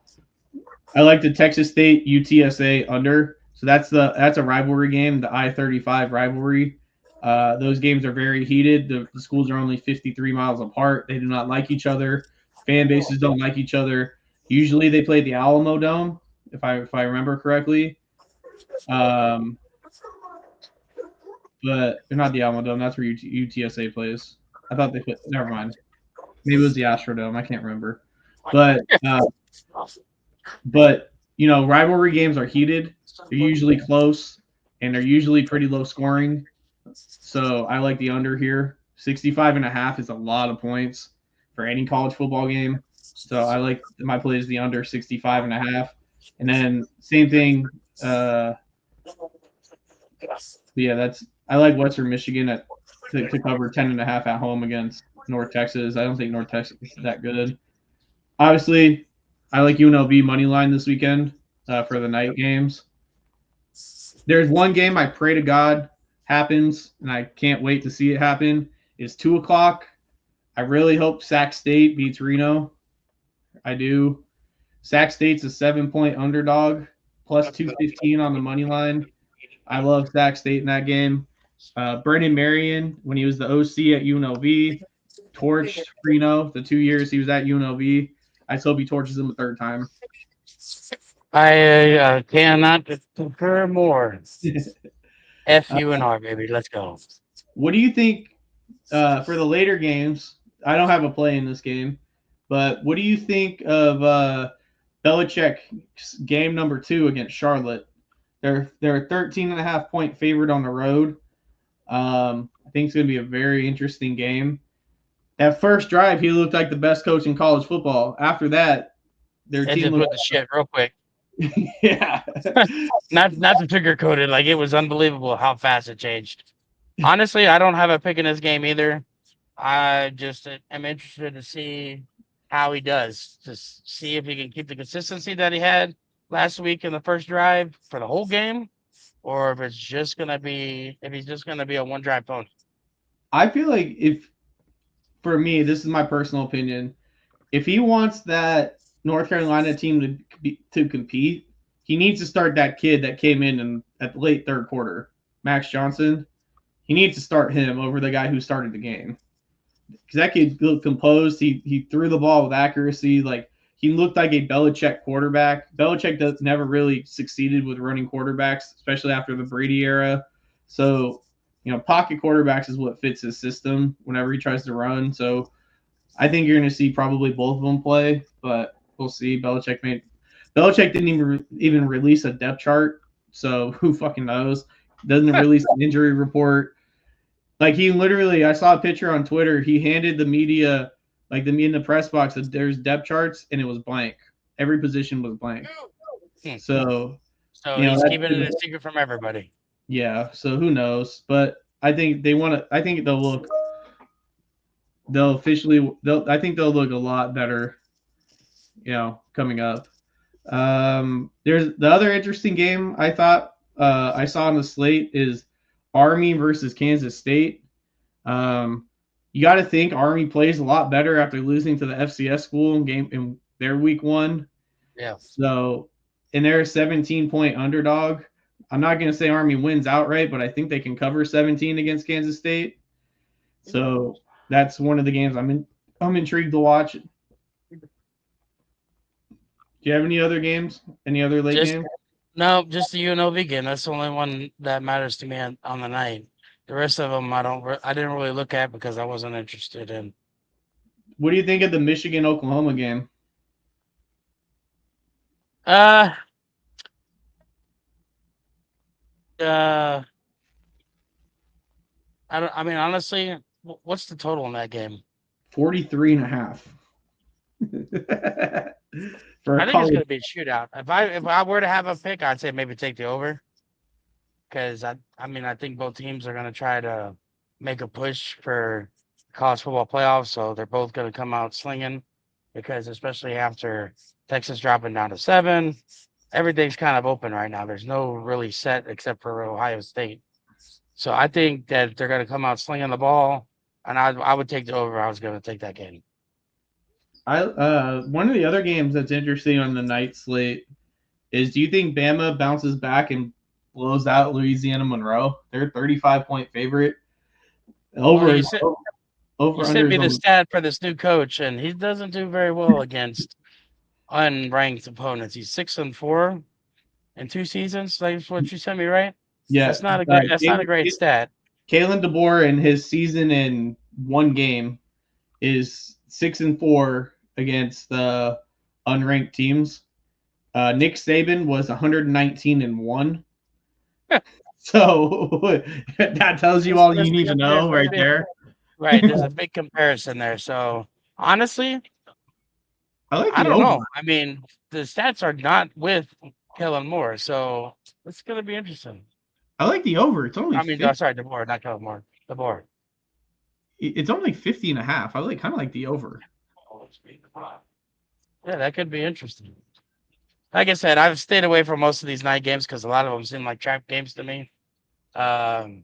like the Texas State UTSA under. So that's a rivalry game, the I-35 rivalry. Those games are very heated. The schools are only 53 miles apart. They do not like each other. Fan bases don't like each other. Usually they play the Alamo Dome, if I remember correctly. But they're not the Alamo Dome. That's where UTSA plays. I thought they played. Never mind. Maybe it was the Astrodome. I can't remember. But rivalry games are heated. They're usually close, and they're usually pretty low scoring. So I like the under here. 65.5 is a lot of points for any college football game. So I like my play is the under 65.5. And then same thing. I like Western Michigan to cover 10.5 at home against North Texas. I don't think North Texas is that good. Obviously, I like UNLV money line this weekend for the night games. There's one game I pray to God happens, and I can't wait to see it happen. It's 2:00. I really hope Sac State beats Reno. I do. Sac State's a 7-point underdog, plus 215 on the money line. I love Sac State in that game. Brendan Marion, when he was the OC at UNLV, torched Reno the 2 years he was at UNLV. I just hope he torches him a third time. I cannot concur more. F UNR, baby. Let's go. What do you think for the later games? I don't have a play in this game, but what do you think of Belichick's game number 2 against Charlotte? They're a 13.5 point favorite on the road. I think it's going to be a very interesting game. That first drive, he looked like the best coach in college football. After that, their It team just looked put the shit real quick. yeah. Not to sugarcoat it, like it was unbelievable how fast it changed. Honestly, I don't have a pick in this game either. I just am interested to see how he does, to see if he can keep the consistency that he had last week in the first drive for the whole game, or if he's just gonna be a one drive pony. I feel like for me, this is my personal opinion, if he wants that North Carolina team to compete, he needs to start that kid that came in at the late third quarter, Max Johnson. He needs to start him over the guy who started the game. Because that kid looked composed. He threw the ball with accuracy. Like, he looked like a Belichick quarterback. Belichick never really succeeded with running quarterbacks, especially after the Brady era. So, pocket quarterbacks is what fits his system whenever he tries to run. So, I think you're going to see probably both of them play, but we'll see. Belichick didn't even release a depth chart, so who fucking knows? Doesn't release an injury report. Like, he literally, I saw a picture on Twitter. He handed the media, like in the press box, that there's depth charts, and it was blank. Every position was blank. So he's keeping it a secret from everybody. Yeah. So who knows? But I think I think they'll look a lot better, coming up. There's the other interesting game I thought I saw on the slate is Army versus Kansas State. You got to think Army plays a lot better after losing to the FCS school in their week 1. Yeah. So, and they're a 17-point underdog. I'm not going to say Army wins outright, but I think they can cover 17 against Kansas State. So that's one of the games I'm intrigued to watch. Do you have any other games? Any other late games? No, just the UNLV game. That's the only one that matters to me on the night. The rest of them, I didn't really look at because I wasn't interested in. What do you think of the Michigan-Oklahoma game? Honestly, what's the total in that game? 43.5. I think it's going to be a shootout. If I were to have a pick, I'd say maybe take the over. Because I think both teams are going to try to make a push for college football playoffs, so they're both going to come out slinging. Because especially after Texas dropping down to 7, everything's kind of open right now. There's no really set except for Ohio State. So I think that they're going to come out slinging the ball, and I would take the over. I was going to take that game. One of the other games that's interesting on the night slate is, do you think Bama bounces back and blows out Louisiana Monroe? They're a 35-point favorite. You sent me the stat for this new coach, and he doesn't do very well against unranked opponents. He's 6-4 in 2 seasons. That's what you sent me, right? Yeah, that's not a great stat. Kalen DeBoer in his season in 1 game is 6-4 against the unranked teams. Nick Saban was 119-1. So that tells you all you need to know right there. Right, there's a big comparison there. So honestly, I like I the don't over. know. I mean, the stats are not with Kellen Moore, so it's going to be interesting. I like the over. It's only I mean, 50, sorry, DeBoer, not Kellen Moore. DeBoer. it's only 50 and a half. I kind of like the over. Yeah, that could be interesting. Like I said, I've stayed away from most of these night games because a lot of them seem like trap games to me. But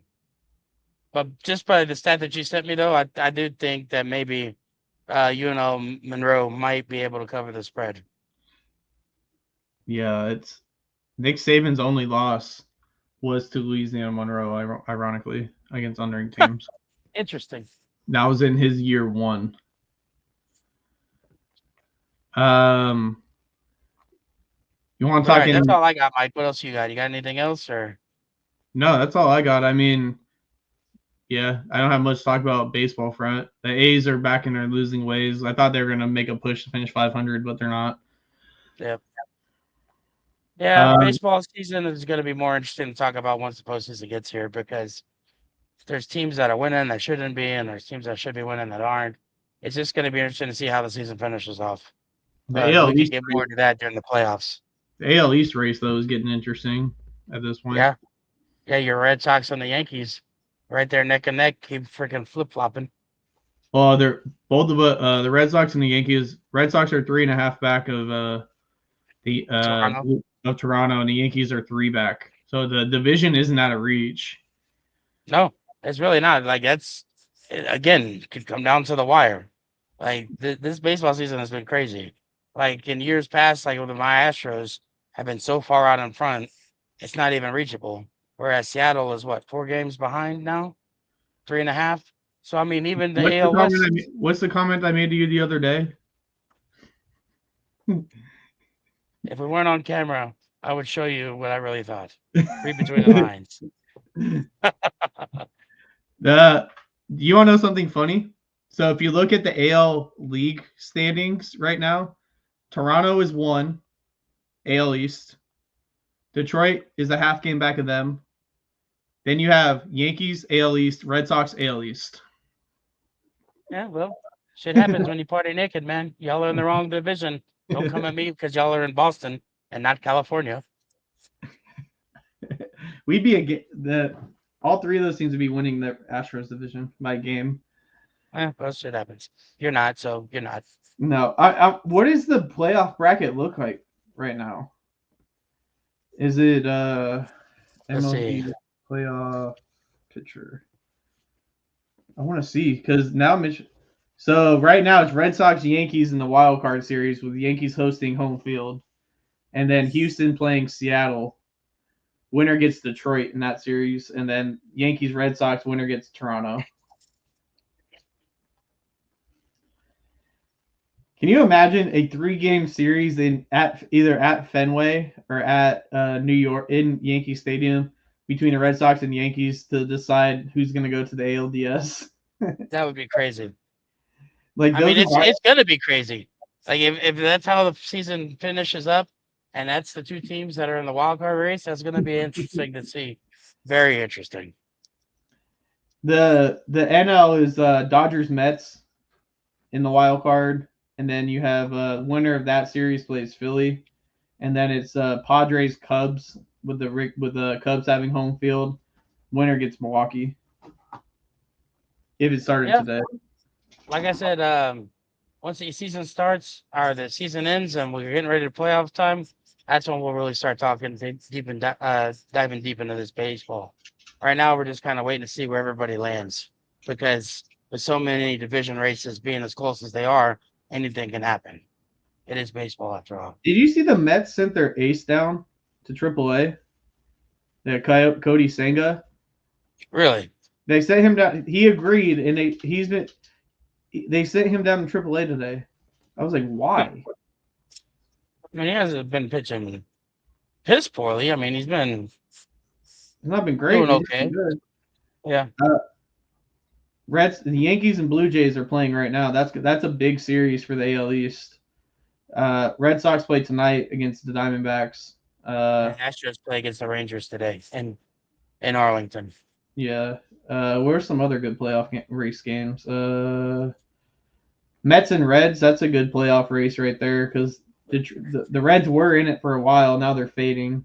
just by the stat that you sent me, though, I do think that maybe UNO Monroe might be able to cover the spread. Yeah, it's Nick Saban's only loss was to Louisiana Monroe, ironically, against unranked teams. Interesting. That was in his year 1. You want to All talk right, in? that's all I got, Mike. What else you got? You got anything else, or? No, that's all I got. I mean, yeah, I don't have much to talk about baseball front. The A's are back in their losing ways. I thought they were going to make a push to finish 500, but they're not. Yep. Yeah, Um, baseball season is going to be more interesting to talk about once the postseason gets here because there's teams that are winning that shouldn't be, and there's teams that should be winning that aren't. It's just going to be interesting to see how the season finishes off. the But AL we can East, get more into that during the playoffs. the AL East race though is getting interesting at this point. Yeah. Yeah, your Red Sox and the Yankees right there neck and neck, keep freaking flip flopping. Well, they're both of the Red Sox and the Yankees. Red Sox are 3.5 back of Toronto, and the Yankees are 3 back. So the division isn't out of reach. No, it's really not. Like that's again could come down to the wire. Like this baseball season has been crazy. Like in years past, like with my Astros have been so far out in front, it's not even reachable. Whereas Seattle is what 4 games behind now, 3.5. So I mean, even the AL West. What's the comment I made to you the other day? If we weren't on camera, I would show you what I really thought. Read between the lines. You want to know something funny? So if you look at the AL League standings right now, Toronto is 1, AL East. Detroit is a half game back of them. Then you have Yankees, AL East, Red Sox, AL East. Yeah, well, shit happens when you party naked, man. Y'all are in the wrong division. Don't come at me because y'all are in Boston and not California. We'd be all 3 of those teams would be winning the Astros division by game. Well, shit happens. You're not, so you're not. No, what does the playoff bracket look like right now? Is it Let's see. MLB playoff picture? I want to see because now So right now it's Red Sox, Yankees in the wild card series with the Yankees hosting home field, and then Houston playing Seattle. Winner gets Detroit in that series, and then Yankees, Red Sox, winner gets Toronto. Can you imagine a 3-game series either at Fenway or at New York in Yankee Stadium between the Red Sox and Yankees to decide who's going to go to the ALDS? That would be crazy. Like, I mean, it's going to be crazy. Like if that's how the season finishes up, and that's the 2 teams that are in the wild card race, that's going to be interesting to see. Very interesting. The NL is Dodgers Mets in the wild card, and then you have winner of that series plays Philly, and then it's Padres Cubs with the Cubs having home field. Winner gets Milwaukee. If it started today. Like I said, once the season starts or the season ends and we're getting ready to playoff time, that's when we'll really start talking diving deep into this baseball. Right now, we're just kind of waiting to see where everybody lands because with so many division races being as close as they are, anything can happen. It is baseball after all. Did you see the Mets sent their ace down to AAA? Cody Senga. Really? They sent him down. He agreed, and they sent him down to AAA today. I was like, why? I mean, he hasn't been pitching piss poorly. I mean, he's not been great. Doing okay. Yeah. The Yankees and Blue Jays are playing right now. That's a big series for the AL East. Red Sox play tonight against the Diamondbacks. Astros play against the Rangers today in Arlington. Yeah. Where's some other good playoff race games? Mets and Reds, that's a good playoff race right there because the Reds were in it for a while. Now they're fading.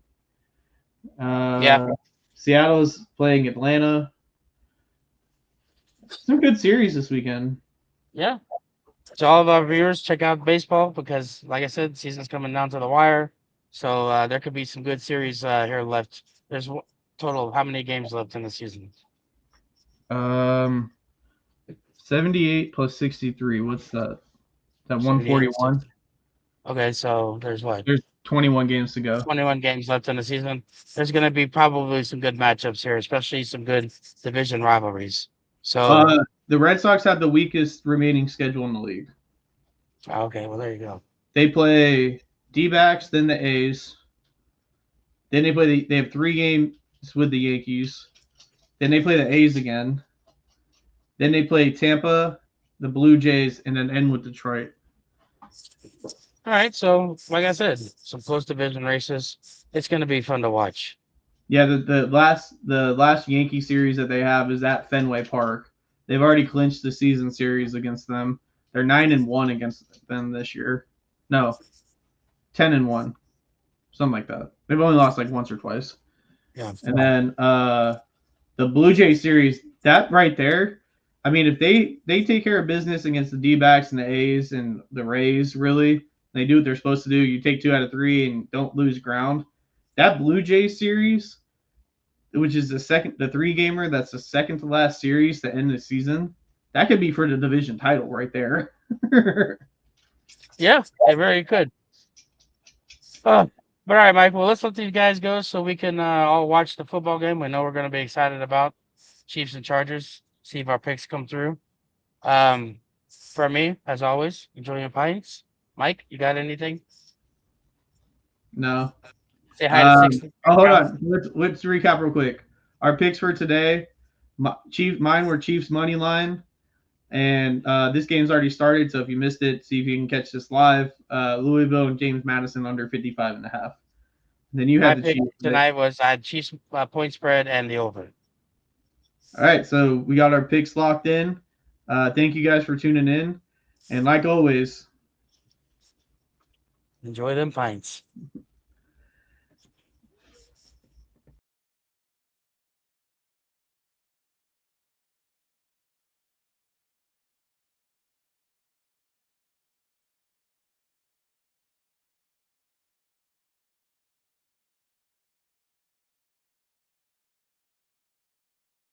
Seattle's playing Atlanta. Some good series this weekend. Yeah. So all of our viewers, check out baseball because, like I said, season's coming down to the wire. So there could be some good series here left. There's total of how many games left in the season? 78 plus 63. What's that? That 141? Okay, so there's what? There's 21 games to go. 21 games left in the season. There's going to be probably some good matchups here, especially some good division rivalries. So the Red Sox have the weakest remaining schedule in the league. Okay, well there you go. They play D-backs, then the A's. Then they have 3 games with the Yankees. Then they play the A's again. Then they play Tampa, the Blue Jays, and then end with Detroit. All right, so like I said, some close division races. It's going to be fun to watch. Yeah, the last Yankee series that they have is at Fenway Park. They've already clinched the season series against them. They're 9-1 against them this year. No, 10-1, something like that. They've only lost like once or twice. Yeah. And then the Blue Jay series, that right there. I mean, if they take care of business against the D-backs and the A's and the Rays, really, they do what they're supposed to do. You take 2 out of 3 and don't lose ground. That Blue Jays series, which is the 3-gamer, that's the second to last series to end the season. That could be for the division title right there. Yeah, it very could. But all right, Mike. Well, let's let these guys go so we can all watch the football game. We know we're going to be excited about Chiefs and Chargers. See if our picks come through. For me, as always, enjoy your pints. Mike, you got anything? No. Say hi to 60. Oh, hold on. Let's recap real quick. Our picks for today, mine were Chiefs money line, and this game's already started. So if you missed it, see if you can catch this live. Louisville and James Madison under 55.5. Then you had the Chiefs tonight. I had Chiefs point spread and the over. All right, so we got our picks locked in. Thank you guys for tuning in, and like always, enjoy them pints.